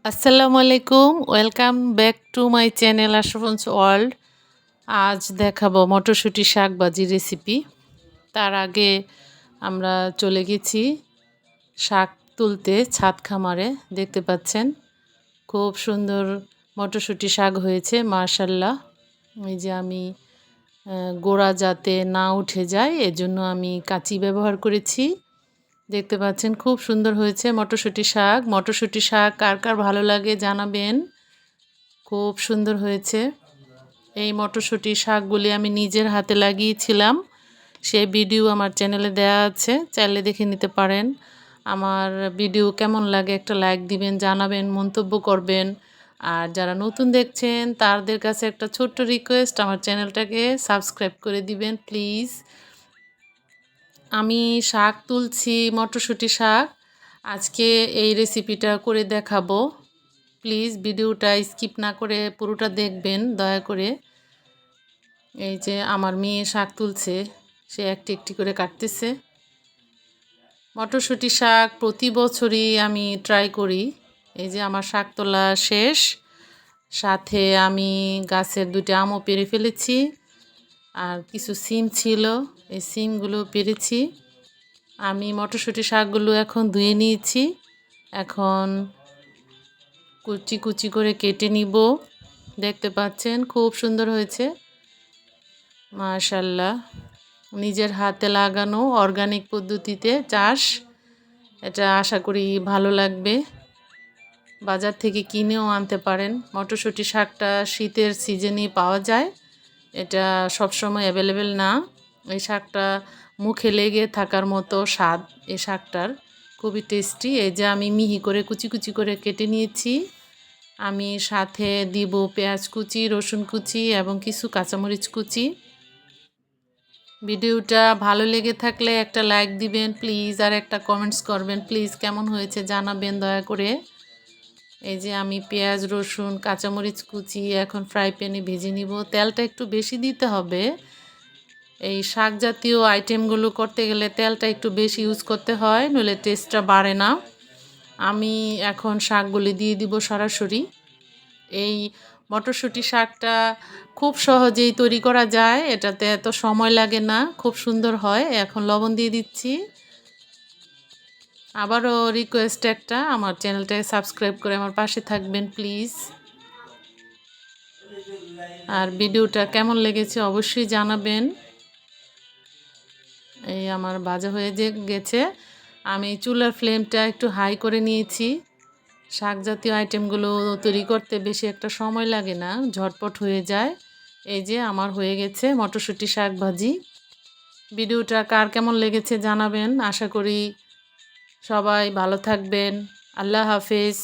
আসসালামু আলাইকুম, welcome back to my channel আশরাফুন্স world. আজ দেখাবো মটরশুঁটি শাক ভাজি রেসিপি। তার আগে আমরা চলে গেছি শাক তুলতে ছাদ খামারে। দেখতে পাচ্ছেন খুব সুন্দর মটরশুঁটি শাক হয়েছে মাশাল্লাহ। এই যে আমি গোড়া যাতে না উঠে যায় এজন্য আমি কাঁচি ব্যবহার করেছি। দেখতে পাচ্ছেন খুব সুন্দর হয়েছে মটরশুঁটি শাক। মটরশুঁটি শাক কার কার ভালো লাগে জানাবেন। খুব সুন্দর হয়েছে। এই মটরশুঁটি শাকগুলি আমি নিজের হাতে লাগিয়েছিলাম। সেই ভিডিও আমার চ্যানেলে দেওয়া আছে, চাইলে দেখে নিতে পারেন। আমার ভিডিও কেমন লাগে একটা লাইক দিবেন, জানাবেন, মন্তব্য করবেন। আর যারা নতুন দেখছেন তাদের কাছে একটা ছোট্ট রিকোয়েস্ট, আমার চ্যানেলটাকে সাবস্ক্রাইব করে দিবেন প্লিজ। আমি শাক তুলছি, মটরশুঁটি শাক। আজকে এই রেসিপিটা করে দেখাবো। প্লিজ ভিডিওটা স্কিপ না করে পুরোটা দেখবেন দয়া করে। এই যে আমার মেয়ে শাক তুলছে, সে একটি একটি করে কাটতেছে। মটরশুঁটি শাক প্রতি বছরই আমি ট্রাই করি। এই যে আমার শাক তোলা শেষ, সাথে আমি গাছের 2টি আমও পেড়ে ফেলেছি, আর কিছু সিম ছিল, এই সিমগুলো পেরেছি। আমি মটরশুঁটি শাকগুলো এখন ধুয়ে নিয়েছি। এখন কুচি কুচি করে কেটে নিব। দেখতে পাচ্ছেন খুব সুন্দর হয়েছে মাশাল্লাহ। নিজের হাতে লাগানো অর্গানিক পদ্ধতিতে চাষ, এটা আশা করি ভালো লাগবে। বাজার থেকে কিনেও আনতে পারেন। মটরশুঁটি শাকটা শীতের সিজনেই পাওয়া যায়, এটা সবসময় অ্যাভেলেবেল না। এই শাকটা মুখে লেগে থাকার মতো স্বাদ এই শাকটার, খুবই টেস্টি। এই যে আমি মিহি করে কুচি কুচি করে কেটে নিয়েছি। আমি সাথে দিব পেঁয়াজ কুচি, রসুন কুচি এবং কিছু কাঁচামরিচ কুচি। ভিডিওটা ভালো লেগে থাকলে একটা লাইক দিবেন প্লিজ, আর একটা কমেন্টস করবেন প্লিজ, কেমন হয়েছে জানাবেন দয়া করে। এই যে আমি পেঁয়াজ, রসুন, কাঁচামরিচ কুচি এখন ফ্রাই প্যানে ভেজে নিব। তেলটা একটু বেশি দিতে হবে। এই শাক জাতীয় আইটেমগুলো করতে গেলে তেলটা একটু বেশি ইউজ করতে হয়, নইলে টেস্টটা বাড়ে না। আমি এখন শাকগুলি দিয়ে দিব সরাসরি। এই মটরশুঁটি শাকটা খুব সহজেই তৈরি করা যায়, এটাতে এত সময় লাগে না, খুব সুন্দর হয়। এখন লবণ দিয়ে দিচ্ছি। আবারও রিকোয়েস্ট একটা, আমার চ্যানেলটাকে সাবস্ক্রাইব করে আমার পাশে থাকবেন প্লিজ। আর ভিডিওটা কেমন লেগেছে অবশ্যই জানাবেন। এই আমার ভাজা হয়ে গেছে। আমি চুলার ফ্লেমটা একটু হাই করে নিয়েছি। শাক জাতীয় আইটেমগুলো তৈরি করতে বেশি একটা সময় লাগে না, ঝটপট হয়ে যায়। এই যে আমার হয়ে গেছে মটরশুঁটি শাক ভাজি। ভিডিওটা কার কেমন লেগেছে জানাবেন। আশা করি সবাই ভালো থাকবেন। আল্লাহ হাফেজ।